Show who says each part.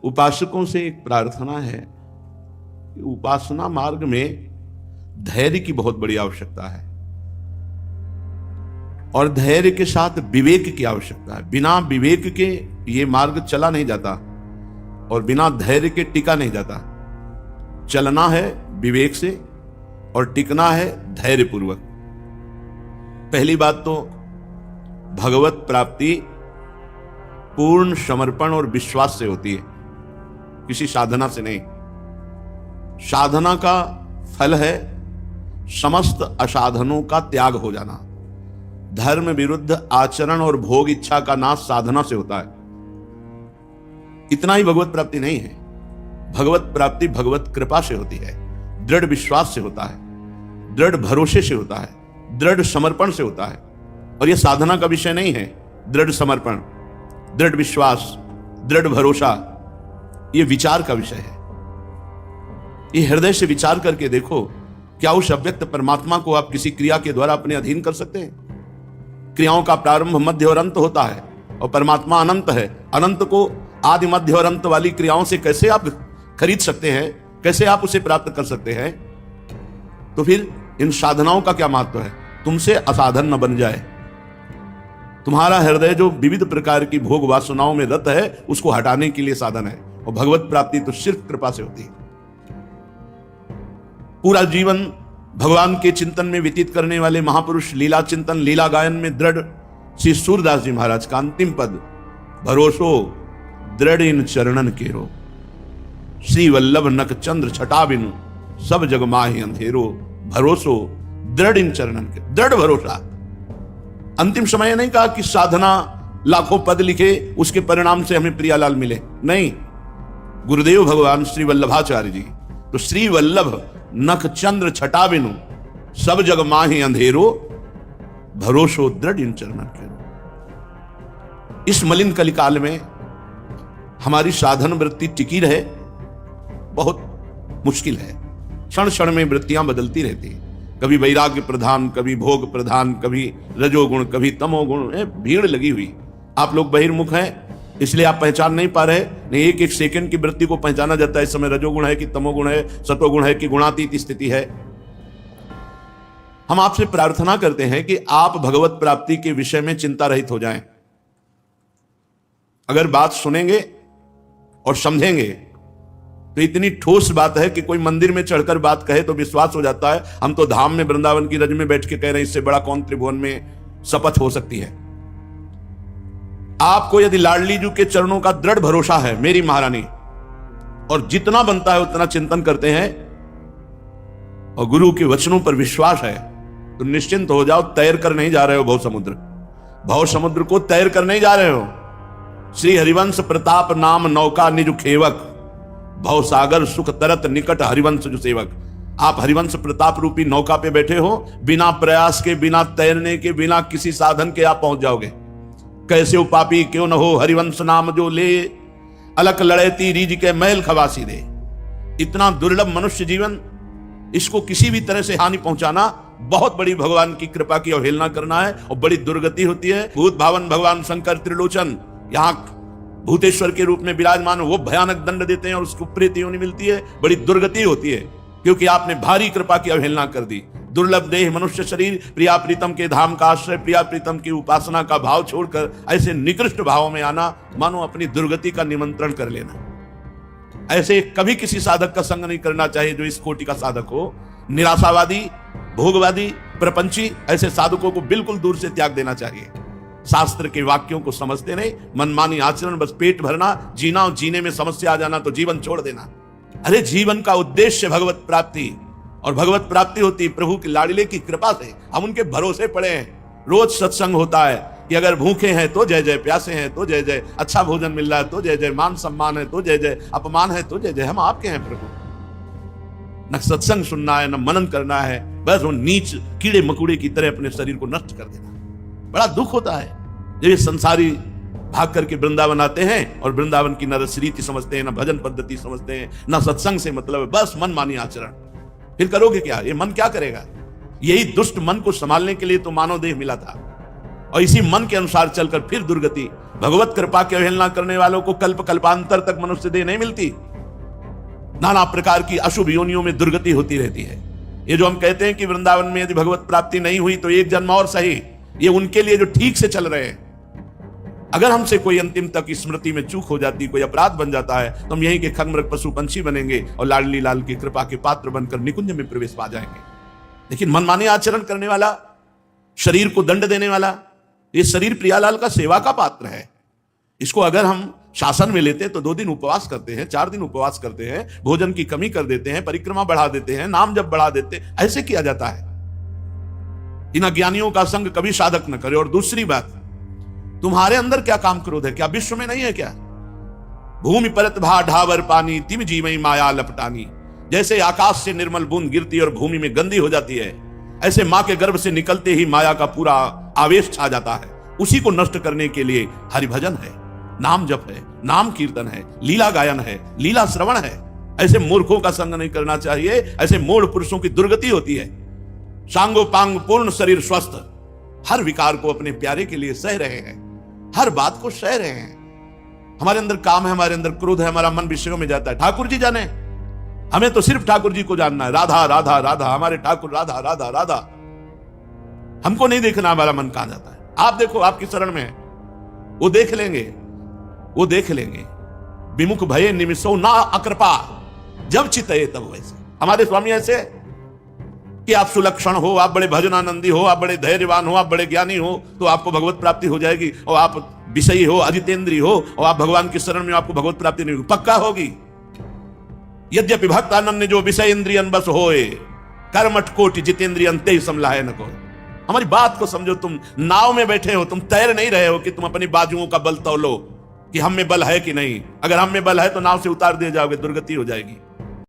Speaker 1: उपासकों से एक प्रार्थना है कि उपासना मार्ग में धैर्य की बहुत बड़ी आवश्यकता है और धैर्य के साथ विवेक की आवश्यकता है। बिना विवेक के ये मार्ग चला नहीं जाता और बिना धैर्य के टिका नहीं जाता। चलना है विवेक से और टिकना है धैर्य पूर्वक। पहली बात तो भगवत प्राप्ति पूर्ण समर्पण और विश्वास से होती है, किसी साधना से नहीं। साधना का फल है समस्त असाधनों का त्याग हो जाना। धर्म विरुद्ध आचरण और भोग इच्छा का नाश साधना से होता है। इतना ही भगवत प्राप्ति नहीं है। भगवत प्राप्ति भगवत कृपा से होती है, दृढ़ विश्वास से होता है, दृढ़ भरोसे से होता है, दृढ़ समर्पण से होता है। और यह साधना का विषय नहीं है। दृढ़ समर्पण, दृढ़ विश्वास, दृढ़ भरोसा, यह विचार का विषय है। ये हृदय से विचार करके देखो, क्या उस अव्यक्त परमात्मा को आप किसी क्रिया के द्वारा अपने अधीन कर सकते हैं? क्रियाओं का प्रारंभ, मध्य और अंत होता है और परमात्मा अनंत है। अनंत को आदि, मध्य और अंत वाली क्रियाओं से कैसे आप खरीद सकते हैं? कैसे आप उसे प्राप्त कर सकते हैं? तो फिर इन साधनाओं का क्या महत्व है? तुमसे असाधन न बन जाए। तुम्हारा हृदय जो विविध प्रकार की भोग वासनाओं में रत है, उसको हटाने के लिए साधन है। और भगवत प्राप्ति तो सिर्फ कृपा से होती है। पूरा जीवन भगवान के चिंतन में व्यतीत करने वाले महापुरुष लीला चिंतन, लीला गायन में दृढ़ श्री सूरदास जी महाराज का अंतिम पद, भरोसो दृढ़ इन चरणन केरो, श्री वल्लभ नक चंद्र छटा बिनु, सब जग माहि अंधेरो, भरोसो दृढ़ इन चरणन के। दृढ़ भरोसा। अंतिम समय नहीं कहा कि साधना लाखों पद लिखे, उसके परिणाम से हमें प्रियालाल मिले। नहीं, गुरुदेव भगवान श्री वल्लभाचार्य जी तो श्री वल्लभ नख चंद्र छटा बिनु, सब जग माहि अंधेरो, भरोसो दृढ़ इन चरणन केरो। इस मलिन कलिकाल में हमारी साधन वृत्ति टिकी रहे बहुत मुश्किल है। क्षण क्षण में वृत्तियां बदलती रहती हैं। कभी वैराग्य प्रधान, कभी भोग प्रधान, कभी रजोगुण, कभी तमोगुण, भीड़ लगी हुई। आप लोग बहिर्मुख हैं, इसलिए आप पहचान नहीं पा रहे। नहीं, एक एक सेकंड की वृत्ति को पहचाना जाता है। इस समय रजोगुण है कि तमोगुण है, सत्वगुण है कि गुणातीत स्थिति है। हम आपसे प्रार्थना करते हैं कि आप भगवत प्राप्ति के विषय में चिंता रहित हो जाएं। अगर बात सुनेंगे और समझेंगे तो इतनी ठोस बात है कि कोई मंदिर में चढ़कर बात कहे तो विश्वास हो जाता है। हम तो धाम में वृंदावन की रज में बैठ के कह रहे हैं, इससे बड़ा कौन त्रिभुवन में शपथ हो सकती है। आपको यदि लाडली जी के चरणों का दृढ़ भरोसा है, मेरी महारानी, और जितना बनता है उतना चिंतन करते हैं और गुरु के वचनों पर विश्वास है, तो निश्चिंत हो जाओ। तैर कर नहीं जा रहे हो भव समुद्र को तैर कर नहीं जा रहे हो। श्री हरिवंश प्रताप नाम नौका निज खेवक, भव सागर सुख तरत निकट हरिवंश जो सेवक। आप हरिवंश प्रताप रूपी नौका पे बैठे हो, बिना प्रयास के, बिना तैरने के, बिना किसी साधन के आप पहुंच जाओगे। कैसे उपापी क्यों न हो हरिवंश नाम जो ले, अलक लड़ेती रीज के मैल खवासी दे। इतना दुर्लभ मनुष्य जीवन, इसको किसी भी तरह से हानि पहुंचाना बहुत बड़ी भगवान की कृपा की अवहेलना करना है और बड़ी दुर्गति होती है। भूत भावन भगवान शंकर त्रिलोचन यहां भूतेश्वर के रूप में विराजमान, वो भयानक दंड देते हैं और उसको प्रीति होनी मिलती है। बड़ी दुर्गति होती है क्योंकि आपने भारी कृपा की अवहेलना कर दी। दुर्लभ देह मनुष्य शरीर, प्रिया प्रीतम के धाम का आश्रय, प्रिया प्रीतम की उपासना का भाव छोड़कर ऐसे निकृष्ट भाव में आना, मानो अपनी दुर्गति का निमंत्रण कर लेना। ऐसे कभी किसी साधक का संग नहीं करना चाहिए जो इस कोटि का साधक हो। निराशावादी, भोगवादी, प्रपंची, ऐसे साधकों को बिल्कुल दूर से त्याग देना चाहिए। शास्त्र के वाक्यों को समझते नहीं, मनमानी आचरण, बस पेट भरना, जीना और जीने में समस्या आ जाना तो जीवन छोड़ देना। अरे जीवन का उद्देश्य भगवत प्राप्ति, और भगवत प्राप्ति होती प्रभु की लाडले की कृपा से। हम उनके भरोसे पड़े हैं। रोज सत्संग होता है कि अगर भूखे हैं तो जय जय, प्यासे हैं तो जय जय, अच्छा भोजन मिल रहा है तो जय जय, मान सम्मान है तो जय जय, अपमान है तो जय जय। हम आपके हैं प्रभु। न सत्संग सुनना है, न मनन करना है, बस वो नीच कीड़े मकुड़े की तरह अपने शरीर को नष्ट कर देना। बड़ा दुख होता है जब ये संसारी भाग करके वृंदावन आते हैं और वृंदावन की न रसरीति समझते हैं, न भजन पद्धति समझते हैं, न सत्संग से मतलब है, बस मनमानी आचरण। फिर करोगे क्या? ये मन क्या करेगा? यही दुष्ट मन को संभालने के लिए तो मानव देह मिला था। और इसी मन के अनुसार चलकर फिर दुर्गति। भगवत कृपा की अवहेलना करने वालों को कल्प कल्पांतर तक मनुष्य देह नहीं मिलती, नाना प्रकार की अशुभ योनियों में दुर्गति होती रहती है। ये जो हम कहते हैं कि वृंदावन में यदि भगवत प्राप्ति नहीं हुई तो एक जन्म और सही, ये उनके लिए जो ठीक से चल रहे हैं। अगर हमसे कोई अंतिम तक स्मृति में चूक हो जाती, कोई अपराध बन जाता है, तो हम यहीं के खगमृग पशु पंछी बनेंगे और लाडली लाल की कृपा के पात्र बनकर निकुंज में प्रवेश पा जाएंगे। लेकिन मनमाने आचरण करने वाला, शरीर को दंड देने वाला, ये शरीर प्रियालाल का सेवा का पात्र है। इसको अगर हम शासन में लेते हैं तो 2 दिन उपवास करते हैं, 4 दिन उपवास करते हैं, भोजन की कमी कर देते हैं, परिक्रमा बढ़ा देते हैं, नाम जप बढ़ा देते हैं, ऐसे किया जाता है। इन अज्ञानियों का संग कभी साधक न करे। और दूसरी बात, तुम्हारे अंदर क्या काम क्रोध है? क्या विश्व में नहीं है क्या? भूमि परत भा ढावर पानी, तिम जीवई माया लपटानी। जैसे आकाश से निर्मल बूंद गिरती और भूमि में गंदी हो जाती है, ऐसे मां के गर्भ से निकलते ही माया का पूरा आवेश छा जाता है। उसी को नष्ट करने के लिए हरिभजन है, नाम जप है, नाम कीर्तन है, लीला गायन है, लीला श्रवण है। ऐसे मूर्खों का संग नहीं करना चाहिए। ऐसे मूढ़ पुरुषों की दुर्गति होती है। सांगोपांग पूर्ण शरीर स्वस्थ, हर विकार को अपने प्यारे के लिए सह रहे हैं, हर बात को सह रहे हैं। हमारे अंदर काम है, हमारे अंदर क्रोध है, हमारा मन विषयों में जाता है। ठाकुर जी जाने, हमें तो सिर्फ ठाकुर जी को जानना है। राधा राधा राधा, हमारे ठाकुर राधा राधा राधा। हमको नहीं देखना हमारा मन कहां जाता है। आप देखो, आपकी शरण में है, वो देख लेंगे, वो देख लेंगे। विमुख भये निमिषो ना अकृपा, जब चितये तब वैसे। हमारे स्वामी ऐसे कि आप सुलक्षण हो, आप बड़े भजनानंदी हो, आप बड़े धैर्यवान हो, आप बड़े ज्ञानी हो, तो आपको भगवत प्राप्ति हो जाएगी। और आप विषयी हो, अजितेंद्रीय हो, और आप भगवान की शरण में, आपको भगवत प्राप्ति नहीं होगी, पक्का होगी। यद्यपि भक्तानन्य जो विषय इंद्रियन बस होए, कर्मठ कोटि जितेंद्रियन ते समलाय न को। हमारी बात को समझो। तुम नाव में बैठे हो, तुम तैर नहीं रहे हो कि तुम अपनी बाजुओं का बल तौलो कि हम में बल है कि नहीं। अगर हम में बल है तो नाव से उतार दिए जाओगे, दुर्गति हो जाएगी।